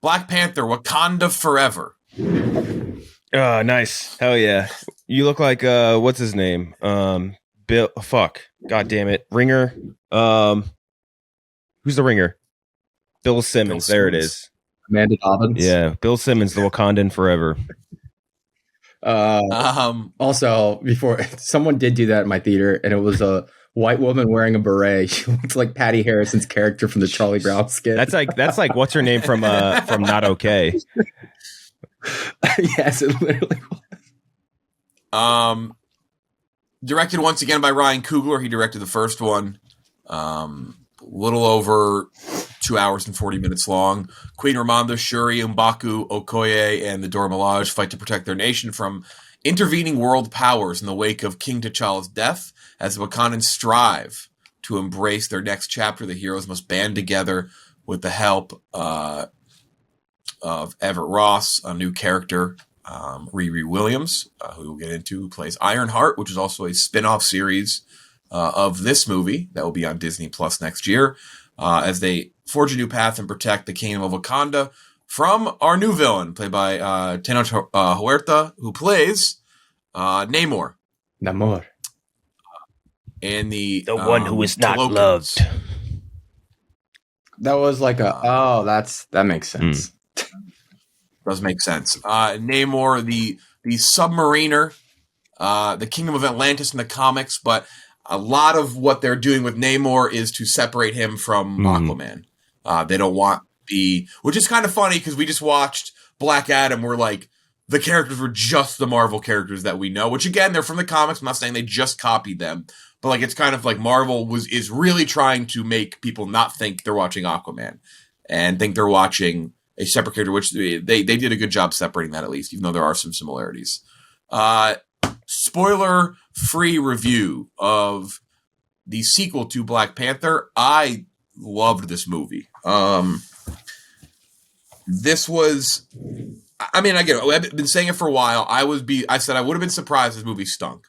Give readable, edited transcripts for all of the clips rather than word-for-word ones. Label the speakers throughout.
Speaker 1: Black Panther: Wakanda Forever.
Speaker 2: Oh, nice. Hell yeah. You look like what's his name? Bill. Fuck. God damn it. Ringer. Who's the ringer? Bill Simmons. There it is.
Speaker 3: Amanda Dobbins.
Speaker 2: Yeah, Bill Simmons, the Wakandan forever.
Speaker 3: Also, before someone did do that in my theater, and it was a white woman wearing a beret. She looks like Patty Harrison's character from the Charlie Brown skit.
Speaker 2: That's like what's her name from Not Okay.
Speaker 3: Yes, it literally
Speaker 1: was. Directed once again by Ryan Coogler. He directed the first one. Little over 2 hours and 40 minutes long. Queen Ramonda, Shuri, M'Baku, Okoye, and the Dora Milaje fight to protect their nation from intervening world powers in the wake of King T'Challa's death. As the Wakandans strive to embrace their next chapter, the heroes must band together with the help of Everett Ross, a new character, Riri Williams, who we'll get into, who plays Ironheart, which is also a spin-off series of this movie that will be on Disney Plus next year, as they forge a new path and protect the kingdom of Wakanda from our new villain, played by Tenoch Huerta, who plays Namor. And the
Speaker 2: one who is not loved.
Speaker 3: That was like that makes sense.
Speaker 1: Does make sense. Namor, the submariner, the kingdom of Atlantis in the comics, but a lot of what they're doing with Namor is to separate him from Aquaman. They don't want which is kind of funny because we just watched Black Adam where like the characters were just the Marvel characters that we know, which again, they're from the comics. I'm not saying they just copied them, but like, it's kind of like Marvel is really trying to make people not think they're watching Aquaman and think they're watching a separate character, which they did a good job separating that at least, even though there are some similarities. Spoiler-free review of the sequel to Black Panther. I loved this movie. This was, I mean, I get it. I've been saying it for a while. I said I would have been surprised if this movie stunk.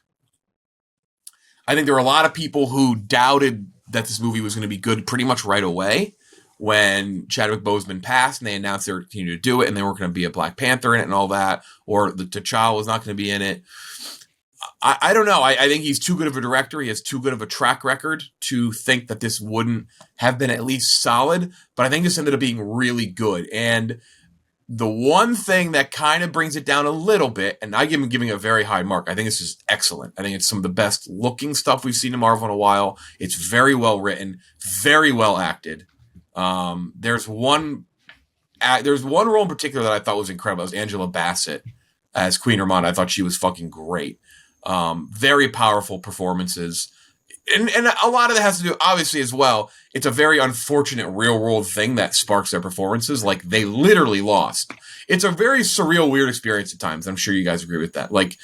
Speaker 1: I think there were a lot of people who doubted that this movie was going to be good pretty much right away when Chadwick Boseman passed and they announced they were continuing to do it and they weren't going to be a Black Panther in it and all that, or the T'Challa was not going to be in it. I don't know. I think he's too good of a director. He has too good of a track record to think that this wouldn't have been at least solid, but I think this ended up being really good. And the one thing that kind of brings it down a little bit, and I give him giving a very high mark, I think this is excellent. I think it's some of the best looking stuff we've seen in Marvel in a while. It's very well written, very well acted. There's one role in particular that I thought was incredible. It was Angela Bassett as Queen Ramonda. I thought she was fucking great. Very powerful performances. And a lot of that has to do, obviously, as well, it's a very unfortunate real-world thing that sparks their performances. Like, they literally lost. It's a very surreal, weird experience at times. I'm sure you guys agree with that. Like,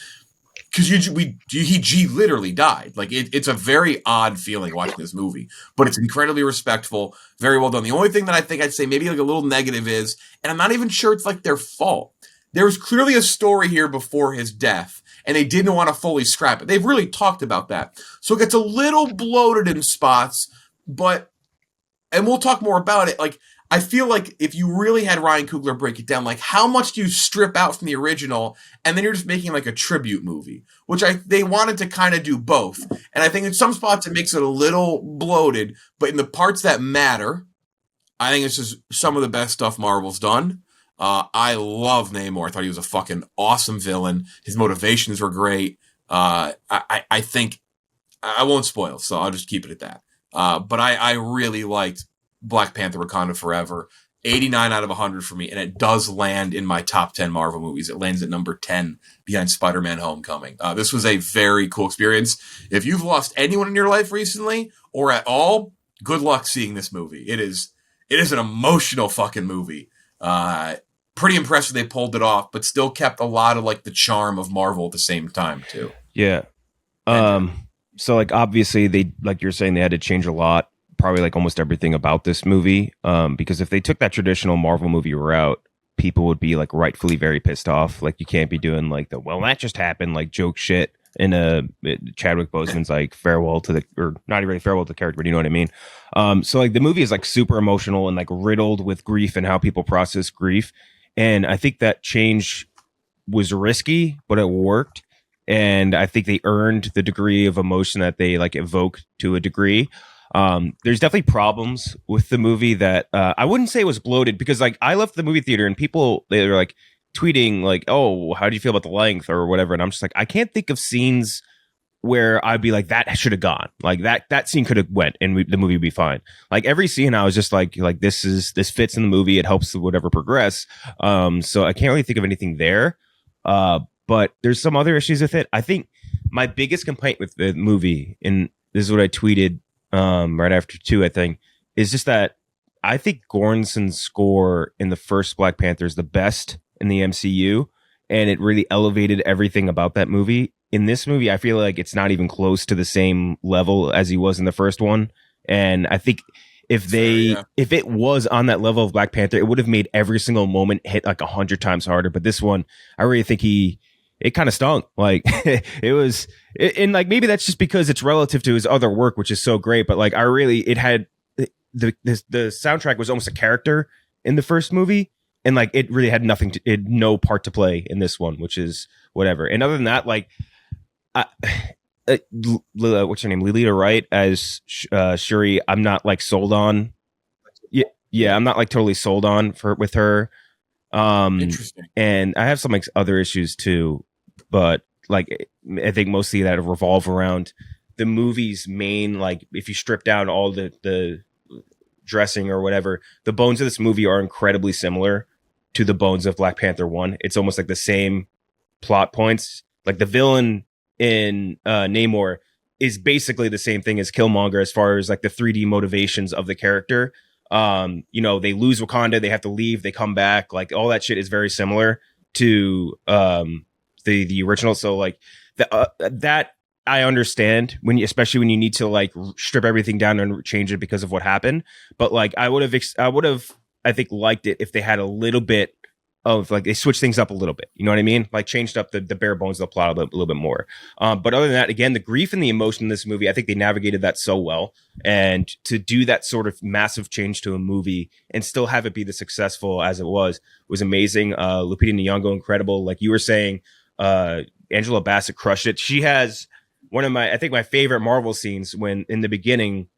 Speaker 1: because he literally died. Like, it's a very odd feeling watching this movie. But it's incredibly respectful, very well done. The only thing that I think I'd say maybe like a little negative is, and I'm not even sure it's like their fault, there was clearly a story here before his death, and they didn't want to fully scrap it. They've really talked about that. So it gets a little bloated in spots, and we'll talk more about it. Like, I feel like if you really had Ryan Coogler break it down, like, how much do you strip out from the original, and then you're just making like a tribute movie, which they wanted to kind of do both. And I think in some spots it makes it a little bloated, but in the parts that matter, I think it's just some of the best stuff Marvel's done. I love Namor. I thought he was a fucking awesome villain. His motivations were great. I think I won't spoil, so I'll just keep it at that. But I really liked Black Panther: Wakanda Forever. 89 out of 100 for me, and it does land in my top 10 Marvel movies. It lands at number 10 behind Spider-Man: Homecoming. This was a very cool experience. If you've lost anyone in your life recently or at all, good luck seeing this movie. It is an emotional fucking movie. Pretty impressive they pulled it off, but still kept a lot of like the charm of Marvel at the same time too.
Speaker 2: Yeah. So like obviously they, like you're saying, they had to change a lot, probably like almost everything about this movie. Because if they took that traditional Marvel movie route, people would be like rightfully very pissed off. Like, you can't be doing like well, that just happened, like joke shit in a Chadwick Boseman's like farewell to the, or not really farewell to the character, but you know what I mean. So like the movie is like super emotional and like riddled with grief and how people process grief, and I think that change was risky, but it worked. And I think they earned the degree of emotion that they like evoke to a degree. There's definitely problems with the movie that I wouldn't say it was bloated, because like I left the movie theater and people, they were like tweeting like, oh, how do you feel about the length or whatever? And I'm just like, I can't think of scenes where I'd be like, that should have gone, like that scene could have went and the movie would be fine. Like every scene I was just like this fits in the movie. It helps whatever progress. So I can't really think of anything there. But there's some other issues with it. I think my biggest complaint with the movie, and this is what I tweeted right after 2, I think, is just that I think Goranson's score in the first Black Panther is the best in the MCU, and it really elevated everything about that movie. In this movie, I feel like it's not even close to the same level as he was in the first one. And I think if it was on that level of Black Panther, it would have made every single moment hit like 100 times harder. But this one, I really think it kind of stunk. Like and like maybe that's just because it's relative to his other work, which is so great. But like it had the soundtrack was almost a character in the first movie, and like it really had no part to play in this one, which is whatever. And other than that, like what's her name, Lolita Wright as Shuri, I'm not like sold on. Yeah, I'm not like totally sold on with her.
Speaker 1: Interesting.
Speaker 2: And I have some like other issues too, but like I think mostly that revolve around the movie's main, like if you strip down all the dressing or whatever, the bones of this movie are incredibly similar to the bones of Black Panther 1. It's almost like the same plot points. Like the villain in Namor is basically the same thing as Killmonger as far as like the 3D motivations of the character. They lose Wakanda, they have to leave, they come back, like all that shit is very similar to the original. So like that I understand especially when you need to like strip everything down and change it because of what happened. But like I would have I think liked it if they had a little bit of like they switched things up a little bit, you know what I mean? Like changed up the bare bones of the plot a little bit more. But other than that, again, the grief and the emotion in this movie, I think they navigated that so well. And to do that sort of massive change to a movie and still have it be the successful as it was amazing. Lupita Nyong'o, incredible. Like you were saying, Angela Bassett crushed it. She has one of my favorite Marvel scenes when in the beginning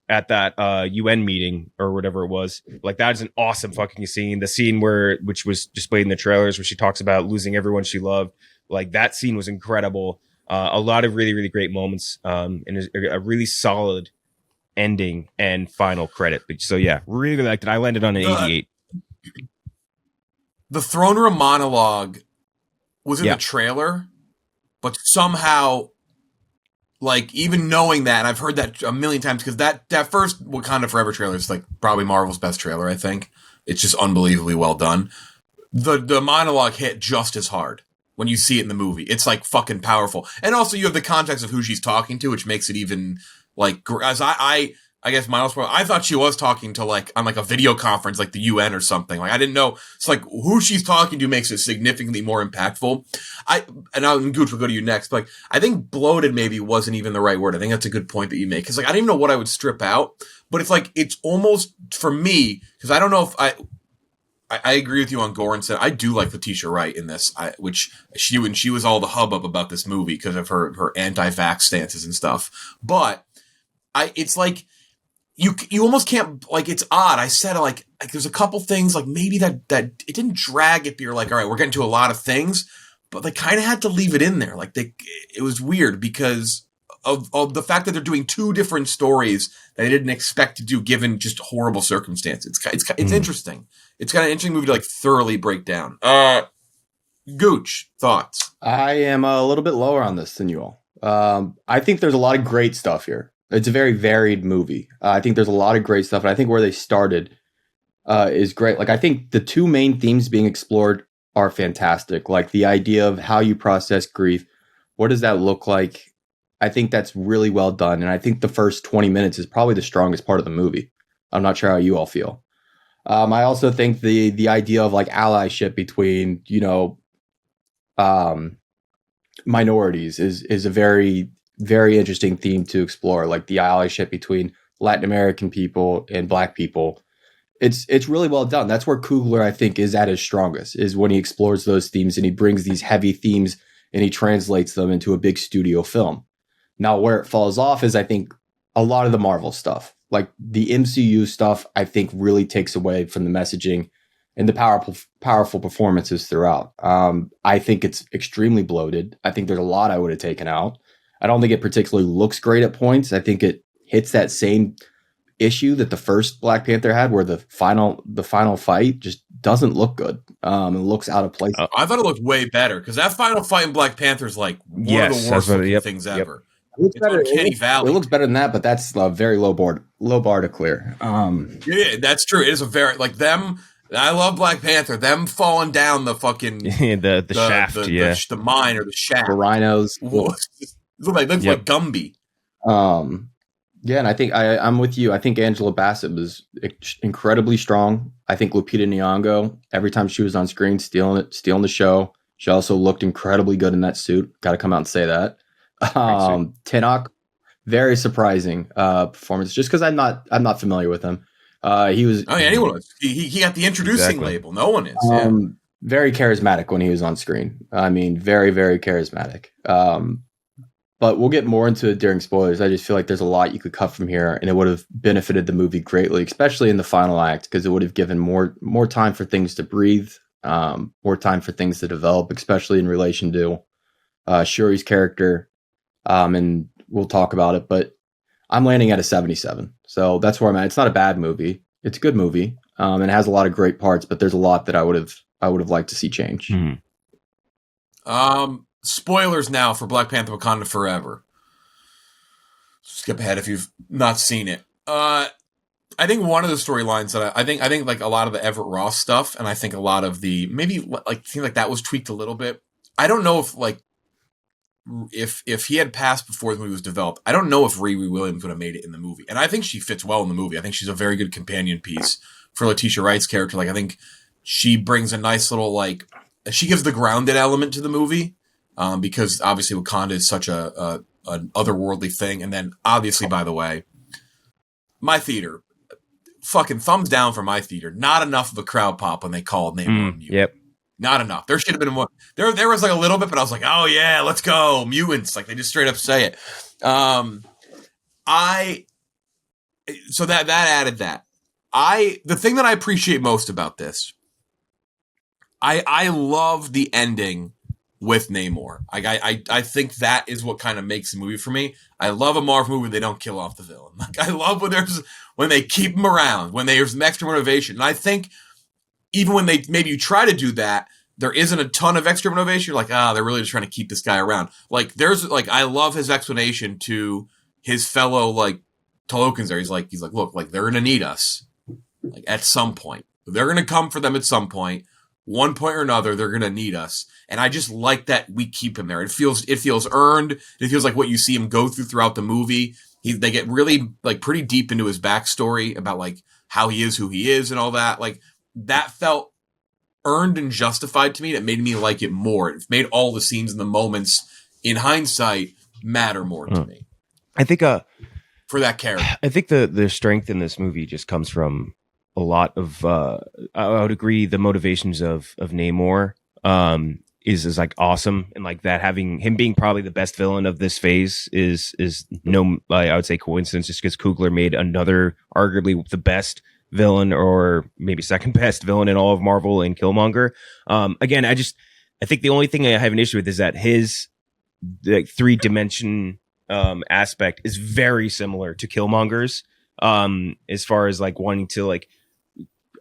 Speaker 2: at that UN meeting or whatever it was. Like that is an awesome fucking scene. The scene which was displayed in the trailers where she talks about losing everyone she loved. Like that scene was incredible. A lot of really, really great moments, and a really solid ending and final credit. So yeah, really liked it. I landed on an 88.
Speaker 1: The throne room monologue was in the trailer, but somehow, like, even knowing that, and I've heard that a million times, because that first Wakanda Forever trailer is like probably Marvel's best trailer, I think. It's just unbelievably well done. The monologue hit just as hard when you see it in the movie. It's like fucking powerful. And also you have the context of who she's talking to, which makes it even like, as I guess Miles, I thought she was talking to like on like a video conference, like the UN or something. Like I didn't know. It's like who she's talking to makes it significantly more impactful. Gooch, we'll go to you next. But like I think bloated maybe wasn't even the right word. I think that's a good point that you make. Cause like I didn't even know what I would strip out, but it's like, it's almost for me, cause I don't know if I agree with you on Goranson. I do like Letitia Wright in this, which she was all the hubbub about this movie because of her anti-vax stances and stuff. But it's like, you almost can't, like, it's odd. I said, like there's a couple things, like, maybe that it didn't drag it, but you're like, all right, we're getting to a lot of things, but they kind of had to leave it in there. Like, it was weird because of the fact that they're doing two different stories that they didn't expect to do given just horrible circumstances. It's interesting. It's kind of an interesting movie to, like, thoroughly break down. Gooch, thoughts?
Speaker 3: I am a little bit lower on this than you all. I think there's a lot of great stuff here. It's a very varied movie. I think there's a lot of great stuff, and I think where they started is great. Like, I think the two main themes being explored are fantastic. Like, the idea of how you process grief. What does that look like? I think that's really well done, and I think the first 20 minutes is probably the strongest part of the movie. I'm not sure how you all feel. I also think the idea of, like, allyship between, minorities is a very, very interesting theme to explore, like the allyship between Latin American people and Black people. It's really well done. That's where Coogler, I think, is at his strongest, is when he explores those themes and he brings these heavy themes and he translates them into a big studio film. Now, where it falls off is, I think, a lot of the Marvel stuff, like the MCU stuff, I think really takes away from the messaging and the powerful performances throughout. I think it's extremely bloated. I think there's a lot I would have taken out. I don't think it particularly looks great at points. I think it hits that same issue that the first Black Panther had, where the final fight just doesn't look good. It looks out of place.
Speaker 1: I thought it looked way better because that final fight in Black Panther is like one of the worst looking things ever.
Speaker 3: It looks better.
Speaker 1: Uncanny Valley.
Speaker 3: It looks better than that, but that's a very low bar to clear.
Speaker 1: Yeah, that's true. It is a very like them. I love Black Panther. Them falling down the fucking
Speaker 2: the shaft,
Speaker 1: the mine or the shaft.
Speaker 3: The rhinos.
Speaker 1: It looks like Gumby.
Speaker 3: Yeah, and I think I'm with you. I think Angela Bassett was incredibly strong. I think Lupita Nyong'o, every time she was on screen, stealing the show. She also looked incredibly good in that suit. Got to come out and say that. Tenoch, very surprising performance. Just because I'm not familiar with him. He was.
Speaker 1: Oh yeah, anyone was. He got the introducing label. No one is.
Speaker 3: Very charismatic when he was on screen. I mean, very, very charismatic. But we'll get more into it during spoilers. I just feel like there's a lot you could cut from here, and it would have benefited the movie greatly, especially in the final act, because it would have given more time for things to breathe, more time for things to develop, especially in relation to Shuri's character. And we'll talk about it, but I'm landing at a 77. So that's where I'm at. It's not a bad movie. It's a good movie. And it has a lot of great parts, but there's a lot that I would have liked to see change.
Speaker 2: Mm-hmm.
Speaker 1: Spoilers now for Black Panther: Wakanda Forever. Skip ahead if you've not seen it. I think one of the storylines that I think like a lot of the Everett Ross stuff, and I think a lot of the maybe like seems like that was tweaked a little bit. I don't know if he had passed before the movie was developed. I don't know if Riri Williams would have made it in the movie, and I think she fits well in the movie. I think she's a very good companion piece for Letitia Wright's character. Like I think she brings a nice little she gives the grounded element to the movie. Because obviously Wakanda is such an otherworldly thing. And then obviously, by the way, my theater, fucking thumbs down for my theater. Not enough of a crowd pop when they called Namor mutant.
Speaker 2: Yep.
Speaker 1: Not enough. There should have been more. There was like a little bit, but I was like, oh yeah, let's go. Mutants. Like they just straight up say it. So that added that. The thing that I appreciate most about this, I love the ending with Namor. I think that is what kind of makes the movie for me. I love a Marvel movie where they don't kill off the villain. Like I love when they keep him around, when there's some extra motivation. And I think even when maybe you try to do that, there isn't a ton of extra motivation. You're like, they're really just trying to keep this guy around. Like I love his explanation to his fellow Tolokans there. He's like, look, like they're gonna need us. Like at some point. They're gonna come for them at some point. One point or another, they're gonna need us. And I just like that we keep him there. It feels earned. It feels like what you see him go throughout the movie. They get really pretty deep into his backstory about how he is who he is and all that. Like that felt earned and justified to me. That made me like it more. It made all the scenes and the moments in hindsight matter more to me.
Speaker 2: I think
Speaker 1: for that character.
Speaker 2: I think the strength in this movie just comes from a lot of I would agree the motivations of Namor is awesome, and that having him being probably the best villain of this phase is no I would say coincidence, just because Coogler made another arguably the best villain or maybe second best villain in all of Marvel in Killmonger. Again, I think the only thing I have an issue with is that his 3-dimension aspect is very similar to Killmonger's as far as wanting to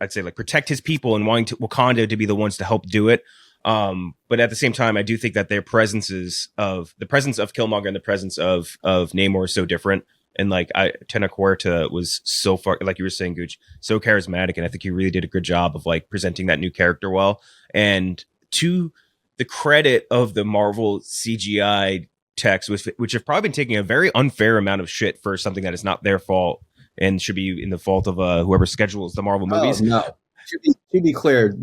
Speaker 2: I'd say protect his people and wanting Wakanda to be the ones to help do it. But at the same time, I do think that the presence of Killmonger and the presence of Namor is so different. And Tenoch Huerta was so far, like you were saying, Gooch, so charismatic. And I think he really did a good job of presenting that new character well. And to the credit of the Marvel CGI techs, which have probably been taking a very unfair amount of shit for something that is not their fault and should be in the fault of whoever schedules the Marvel movies.
Speaker 3: No. To be clear,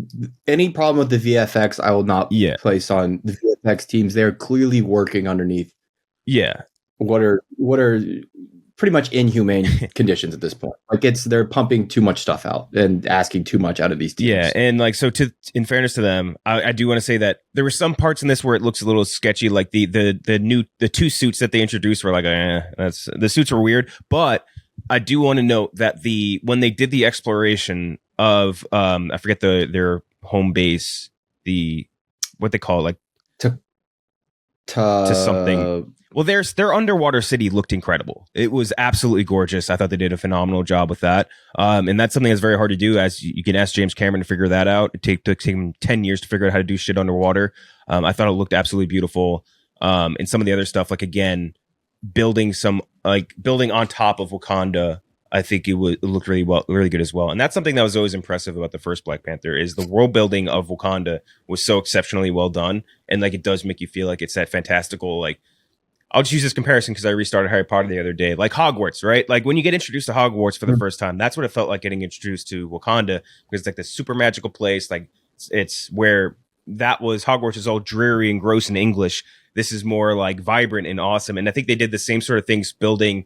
Speaker 3: any problem with the VFX, I will not place on the effects teams. They're clearly working underneath
Speaker 2: Yeah.
Speaker 3: what are pretty much inhumane conditions at this point. Like they're pumping too much stuff out and asking too much out of these teams.
Speaker 2: Yeah, and like so. In fairness to them, I do want to say that there were some parts in this where it looks a little sketchy. Like the two suits that they introduced were like, that's the suits were weird. But I do want to note that when they did the exploration of I forget their home base, what they call it, like to something. Well, their underwater city looked incredible. It was absolutely gorgeous. I thought they did a phenomenal job with that. And that's something that's very hard to do, as you can ask James Cameron to figure that out. It took him 10 years to figure out how to do shit underwater. I thought it looked absolutely beautiful. And some of the other stuff, like, again, building on top of Wakanda, I think it looked really good as well. And that's something that was always impressive about the first Black Panther, is the world building of Wakanda was so exceptionally well done. And like, it does make you feel like it's that fantastical, like, I'll just use this comparison because I restarted Harry Potter the other day. Like Hogwarts, right? Like when you get introduced to Hogwarts for the first time, that's what it felt like getting introduced to Wakanda, because it's like this super magical place. Like it's where Hogwarts is all dreary and gross in English. This is more like vibrant and awesome. And I think they did the same sort of things, building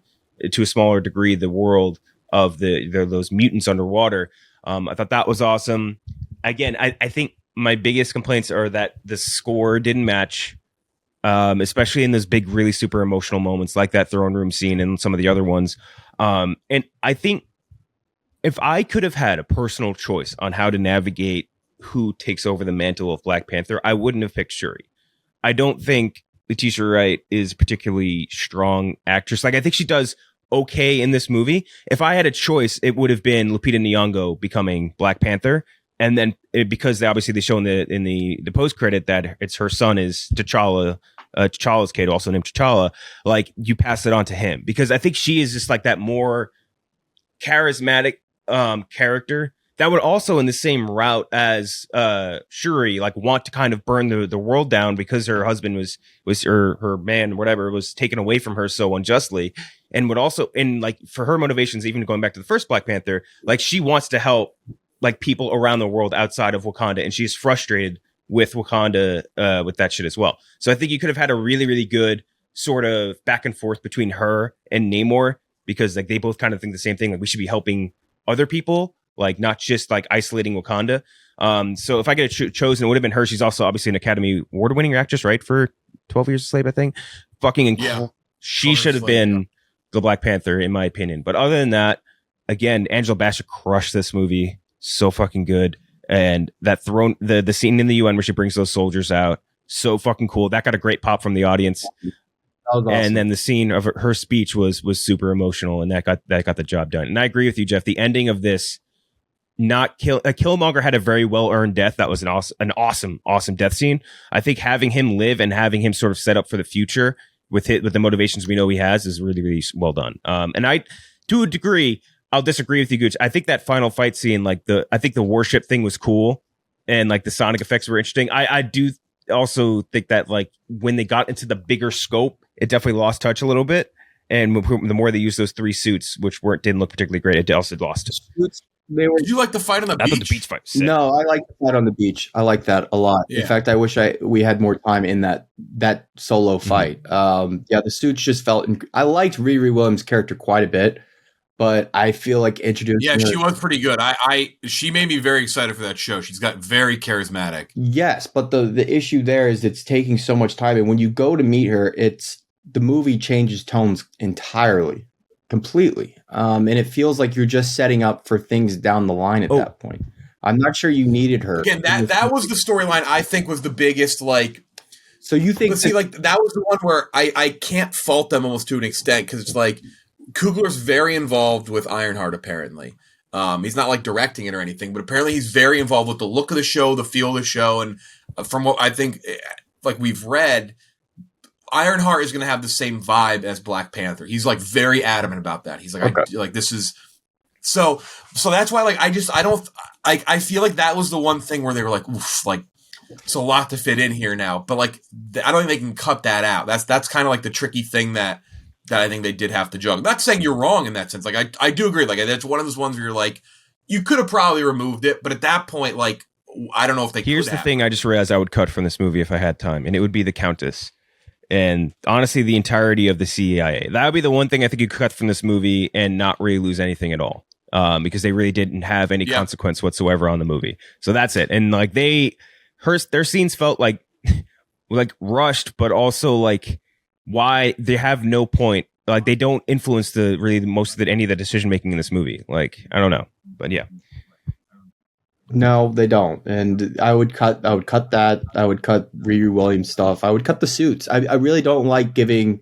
Speaker 2: to a smaller degree the world of those mutants underwater. I thought that was awesome. Again, I think my biggest complaints are that the score didn't match. Especially in those big, really super emotional moments like that throne room scene and some of the other ones. And I think if I could have had a personal choice on how to navigate who takes over the mantle of Black Panther, I wouldn't have picked Shuri. I don't think Letitia Wright is a particularly strong actress. Like, I think she does okay in this movie. If I had a choice, it would have been Lupita Nyong'o becoming Black Panther. And then because they show in the post credit that it's her son is T'Challa, T'Challa's kid, also named T'Challa. Like, you pass it on to him, because I think she is just like that more charismatic character that would also, in the same route as Shuri, like want to kind of burn the world down because her husband was her man, whatever, was taken away from her so unjustly, and would also, and like for her motivations, even going back to the first Black Panther, like she wants to help like people around the world outside of Wakanda, and she's frustrated with Wakanda with that shit as well. So I think you could have had a really, really good sort of back and forth between her and Namor, because like they both kind of think the same thing. Like, we should be helping other people, like not just like isolating Wakanda. So if I get chosen, it would have been her. She's also obviously an Academy Award winning actress, right? For 12 Years a Slave, I think. Fucking incredible. Yeah. She should have been the Black Panther, in my opinion. But other than that, again, Angela Bassett crushed this movie. So fucking good. And that the scene in the UN where she brings those soldiers out, so fucking cool. That got a great pop from the audience. That was awesome. And then the scene of her speech was super emotional, and that got the job done. And I agree with you, Jeff. The ending of this, Killmonger had a very well earned death. That was an awesome death scene. I think having him live and having him sort of set up for the future with the motivations we know he has is really, really well done. And I, to a degree, I'll disagree with you, Gooch. I think that final fight scene, I think the warship thing was cool, and like the sonic effects were interesting. I do also think that like when they got into the bigger scope, it definitely lost touch a little bit. And the more they used those three suits, which didn't look particularly great, it also lost.
Speaker 1: Did you like the fight on the beach?
Speaker 2: I thought the beach fight was sick.
Speaker 3: No, I like the fight on the beach. I like that a lot. Yeah. In fact, I wish we had more time in that solo fight. The suits just felt. I liked Riri Williams' character quite a bit, but I feel like introducing her,
Speaker 1: she was pretty good. She made me very excited for that show. She's got very charismatic.
Speaker 3: Yes, but the issue there is it's taking so much time, and when you go to meet her, the movie changes tones entirely, completely, and it feels like you're just setting up for things down the line at that point. I'm not sure you needed her.
Speaker 1: Again, that was the storyline I think was the biggest, like.
Speaker 3: So you think?
Speaker 1: But see, like that was the one where I can't fault them almost to an extent, because it's like Coogler's very involved with Ironheart, apparently. He's not like directing it or anything, but apparently he's very involved with the look of the show, the feel of the show, and from what I think, like we've read, Ironheart is going to have the same vibe as Black Panther. He's like very adamant about that. He's like, okay. This is so that's why, like, I feel like that was the one thing where they were like, oof, like it's a lot to fit in here now, but like I don't think they can cut that out. That's kind of like the tricky thing that I think they did have to juggle. Not saying you're wrong in that sense. Like I do agree. Like that's one of those ones where you're like, you could have probably removed it, but at that point, like I don't know if they.
Speaker 2: Here's the thing: I just realized I would cut from this movie if I had time, and it would be the Countess. And honestly, the entirety of the CIA. That would be the one thing I think you could cut from this movie and not really lose anything at all. Because they really didn't have any consequence whatsoever on the movie. So that's it. And like their scenes felt like rushed, but also like why they have no point. Like they don't influence any of the decision making in this movie. Like, I don't know. But yeah.
Speaker 3: No, they don't. And I would cut that. I would cut Riri Williams stuff. I would cut the suits. I really don't like giving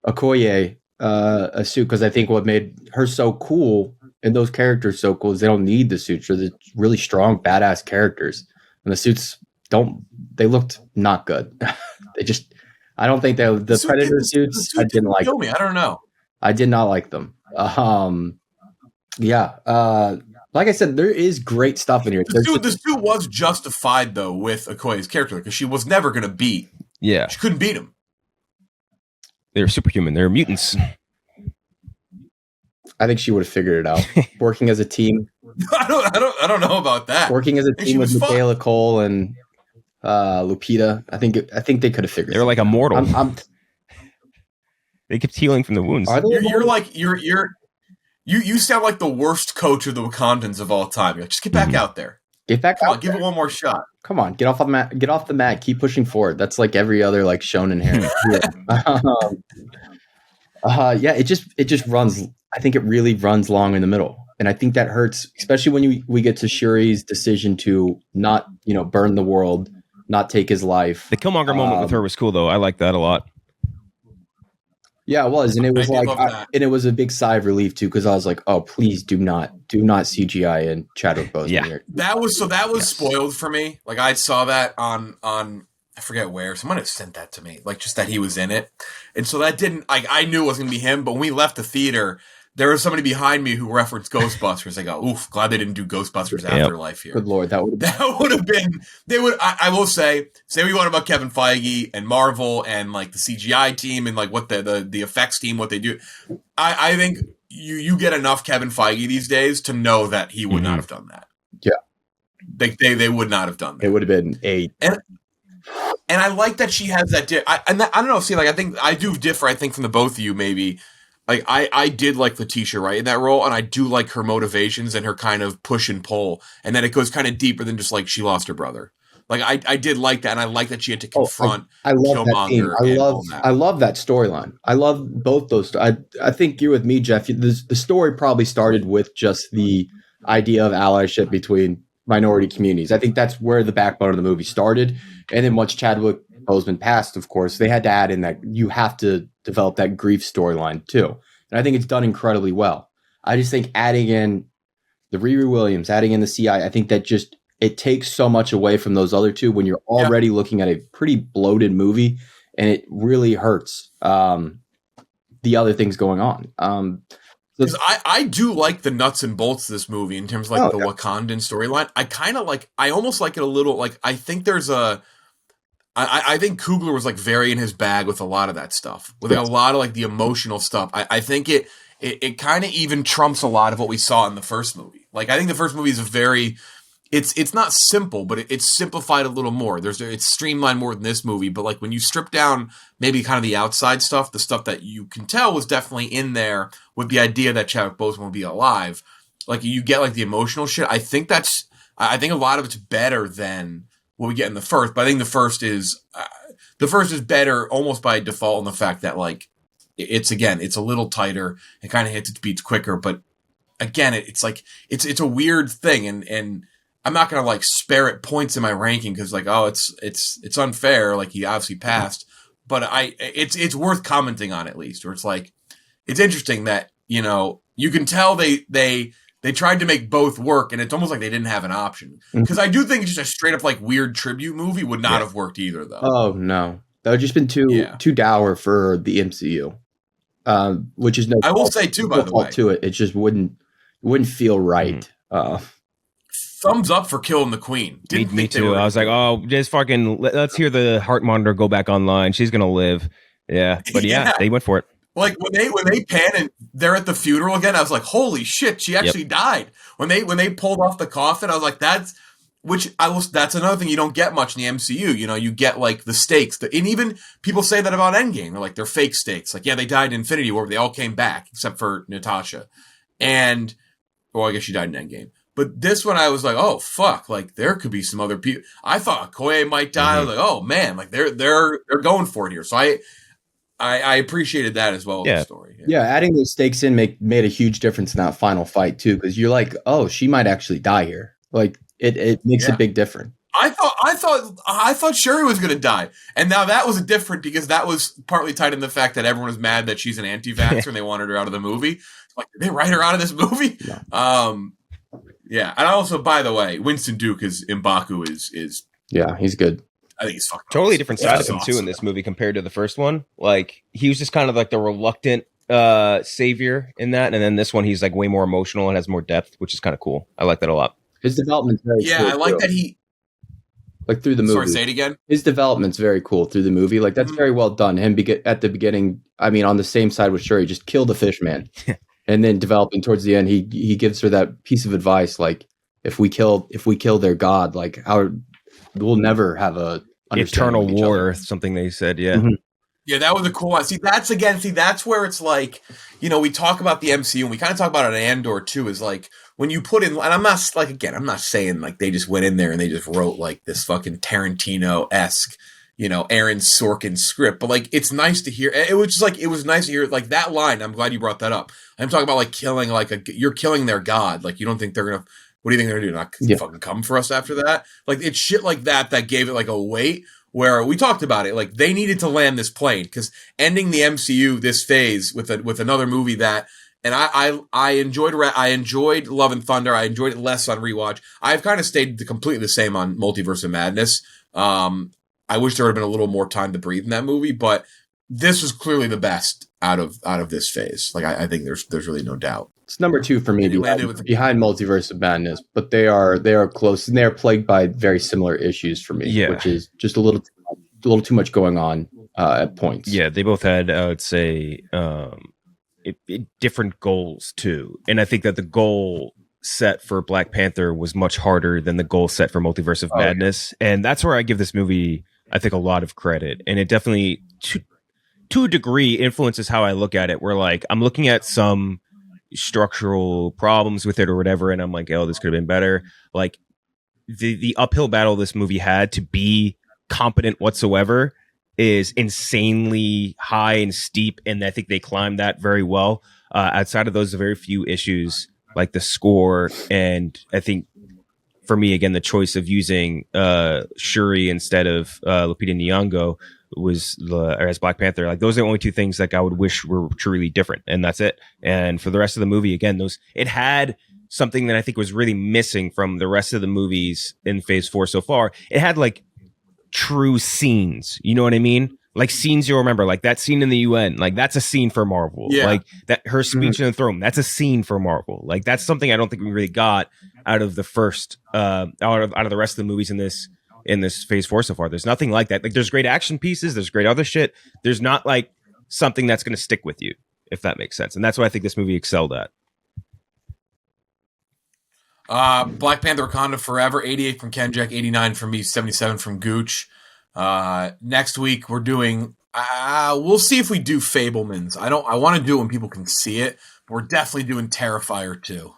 Speaker 3: Okoye a suit because I think what made her so cool and those characters so cool is they don't need the suits. They're really strong, badass characters. And the suits they looked not good. I don't think the Predator suits, I didn't like them.
Speaker 1: I don't know.
Speaker 3: I did not like them. Like I said, there is great stuff in here.
Speaker 1: The suit was justified, though, with Okoye's character, because she was never going to beat.
Speaker 2: Yeah.
Speaker 1: She couldn't beat him.
Speaker 2: They're superhuman. They're mutants.
Speaker 3: I think she would have figured it out. Working as a team.
Speaker 1: I don't know about that.
Speaker 3: Working as a team with Michaela Cole and Lupita. I think they could have figured it out.
Speaker 2: They're like immortal. They kept healing from the wounds.
Speaker 1: You sound like the worst coach of the Wakandans of all time. You're like, just get back out there.
Speaker 3: Get back out.
Speaker 1: Give it one more shot.
Speaker 3: Come on, get off the mat. Keep pushing forward. That's like every other like shonen hero. It just runs. I think it really runs long in the middle, and I think that hurts, especially when we get to Shuri's decision to not burn the world, not take his life.
Speaker 2: The Killmonger moment with her was cool, though. I like that a lot.
Speaker 3: Yeah, it was, and it was and it was a big sigh of relief too, because I was like, "Oh, please do not CGI and Chadwick Boseman."
Speaker 2: Yeah,
Speaker 3: here.
Speaker 1: that was spoiled for me. Like I saw that on I forget where someone had sent that to me, like just that he was in it, and so that didn't I knew it was gonna be him, but when we left the theater, there was somebody behind me who referenced Ghostbusters. I go, oof, glad they didn't do Ghostbusters Afterlife here.
Speaker 3: Good Lord, that
Speaker 1: would have been. They would. I will say what you want about Kevin Feige and Marvel and like the CGI team and like what the effects team, what they do. I think you get enough Kevin Feige these days to know that he would not have done that.
Speaker 3: Yeah,
Speaker 1: they would not have done that.
Speaker 3: It would have been
Speaker 1: And I like that she has that. I don't know. See, like I think I do differ. I think from the both of you, maybe. Like I did like Letitia Wright in that role, and I do like her motivations and her kind of push and pull, and then it goes kind of deeper than just like she lost her brother. Like I did like that, and I like that she had to confront.
Speaker 3: I love
Speaker 1: Killmonger
Speaker 3: that. I love that storyline. I love both those. I think you're with me, Jeff. The story probably started with just the idea of allyship between minority communities. I think that's where the backbone of the movie started, and then once Chadwick Boseman passed, of course, they had to add in that you have to develop that grief storyline too. And I think it's done incredibly well. I just think adding in the Riri Williams, adding in the CI, I think that just it takes so much away from those other two when you're already looking at a pretty bloated movie, and it really hurts the other things going on.
Speaker 1: Because I do like the nuts and bolts of this movie in terms of like the Wakandan storyline. I almost like it a little. Like I think there's I think Coogler was like very in his bag with a lot of that stuff, with like a lot of like the emotional stuff. I think it kind of even trumps a lot of what we saw in the first movie. Like I think the first movie is it's not simple, but it's simplified a little more. It's streamlined more than this movie. But like when you strip down maybe kind of the outside stuff, the stuff that you can tell was definitely in there with the idea that Chadwick Boseman will be alive. Like you get like the emotional shit. I think a lot of it's better than what we get in the first, but I think the first is better almost by default in the fact that like it's a little tighter, it kind of hits its beats quicker, but again it's like it's a weird thing, and I'm not gonna like spare it points in my ranking because like it's unfair, like he obviously passed, but it's worth commenting on at least, or it's like it's interesting that you can tell they tried to make both work, and it's almost like they didn't have an option. Because I do think just a straight up like weird tribute movie would not have worked either, though.
Speaker 3: Oh no, that would just been too dour for the MCU. Which is no.
Speaker 1: I will say too, by the way,
Speaker 3: to it just wouldn't feel right.
Speaker 1: Thumbs up for killing the Queen.
Speaker 2: Me too. I was like, oh, just fucking let's hear the heart monitor go back online. She's gonna live. Yeah, but they went for it.
Speaker 1: Like when they pan and they're at the funeral again, I was like, holy shit, she actually died. When they pulled off the coffin, I was like, which that's another thing you don't get much in the MCU. You know, you get like the stakes, and even people say that about Endgame. They're like, they're fake stakes. Like, yeah, they died in Infinity War, but they all came back except for Natasha. And, well, I guess she died in Endgame. But this one, I was like, oh fuck! Like, there could be some other people. I thought Okoye might die. I was like, oh man, like they're going for it here. So I appreciated that as well.
Speaker 2: Yeah.
Speaker 1: The story.
Speaker 3: Yeah, adding those stakes in made a huge difference in that final fight too, because you're like, oh, she might actually die here. Like it makes a big difference.
Speaker 1: I thought Shuri was going to die, and now that was different because that was partly tied in the fact that everyone was mad that she's an anti-vaxxer and they wanted her out of the movie. Like, did they write her out of this movie?
Speaker 3: No.
Speaker 1: Yeah, and also, by the way, Winston Duke is M'Baku is
Speaker 3: yeah, he's good.
Speaker 1: I think he's fucking
Speaker 2: totally
Speaker 1: awesome.
Speaker 2: different side of him too in this movie compared to the first one. Like, he was just kind of like the reluctant savior in that, and then this one he's like way more emotional and has more depth, which is kind of cool. I like that a lot.
Speaker 3: His development's very cool.
Speaker 1: I like that he
Speaker 3: like through the movie.
Speaker 1: Sorry, say it again.
Speaker 3: His development's very cool through the movie. Like, that's very well done. Him at the beginning, I mean, on the same side with Shuri, just kill the fish man. And then developing towards the end, he gives her that piece of advice, like, if we kill their god, like, we'll never have a
Speaker 2: eternal war, something they said. Yeah.
Speaker 3: Mm-hmm.
Speaker 1: Yeah, that was a cool one. See, that's where it's like, you know, we talk about the MCU and we kind of talk about it in Andor too, is like when you put in, and I'm not like, again, I'm not saying like they just went in there and they just wrote like this fucking Tarantino-esque, you know, Aaron Sorkin script, but like, it's nice to hear. It was just like, it was nice to hear like that line. I'm glad you brought that up. I'm talking about like killing, like you're killing their god. Like, you don't think they're going to, what do you think they're going to do? Not fucking come for us after that? Like, it's shit like that gave it like a weight where we talked about it. Like, they needed to land this plane because ending the MCU this phase with another movie that, and I enjoyed Love and Thunder. I enjoyed it less on rewatch. I've kind of stayed completely the same on Multiverse of Madness. I wish there would have been a little more time to breathe in that movie, but this was clearly the best out of this phase. Like, I think there's really no doubt.
Speaker 3: It's number 2 for me behind Multiverse of Madness, but they are close and they are plagued by very similar issues for me, which is just a little too much going on at points.
Speaker 2: Yeah, they both had, I would say, different goals too, and I think that the goal set for Black Panther was much harder than the goal set for Multiverse of Madness, and that's where I give this movie, I think, a lot of credit, and it definitely, to a degree, influences how I look at it. Where like I'm looking at some structural problems with it or whatever, and I'm like, oh, this could have been better. Like the uphill battle this movie had to be competent whatsoever is insanely high and steep, and I think they climbed that very well. Outside of those very few issues, like the score, and I think for me, again, the choice of using Shuri instead of Lupita Nyong'o as Black Panther, like those are the only two things like I would wish were truly different, and that's it. And for the rest of the movie, again, it had something that I think was really missing from the rest of the movies in Phase 4 so far. It had like true scenes, you know what I mean? Like scenes you'll remember, like that scene in the UN, like that's a scene for Marvel. Yeah. Like that her speech in the throne, that's a scene for Marvel. Like that's something I don't think we really got out of the first out of the rest of the movies in this Phase 4 so far. There's nothing like that. Like there's great action pieces, there's great other shit. There's not like something that's going to stick with you, if that makes sense. And that's what I think this movie excelled at.
Speaker 1: Black Panther Wakanda Forever, 88 from Kenjack, 89 from me, 77 from Gooch. Next week we're doing we'll see if we do Fablemans. I want to do it when people can see it, but we're definitely doing Terrifier 2.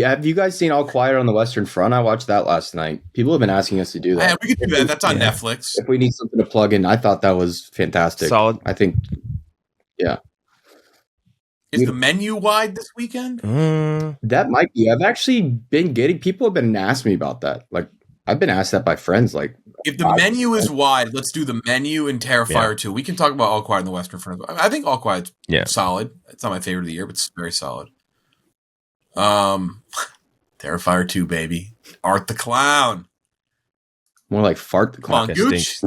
Speaker 3: Have you guys seen All Quiet on the Western Front? I watched that last night. People have been asking us to do that.
Speaker 1: Yeah, we could do that. That's on Netflix.
Speaker 3: If we need something to plug in, I thought that was fantastic.
Speaker 2: Solid.
Speaker 3: I think, yeah.
Speaker 1: Is the menu wide this weekend?
Speaker 3: That might be. I've actually been people have been asking me about that. Like, I've been asked that by friends. Like,
Speaker 1: if the menu is wide, let's do the menu and Terrifier 2. We can talk about All Quiet on the Western Front. I think All Quiet's solid. It's not my favorite of the year, but it's very solid. Terrifier 2, baby. Art the Clown.
Speaker 3: More like Fart the Clown.
Speaker 1: Come on, Gooch.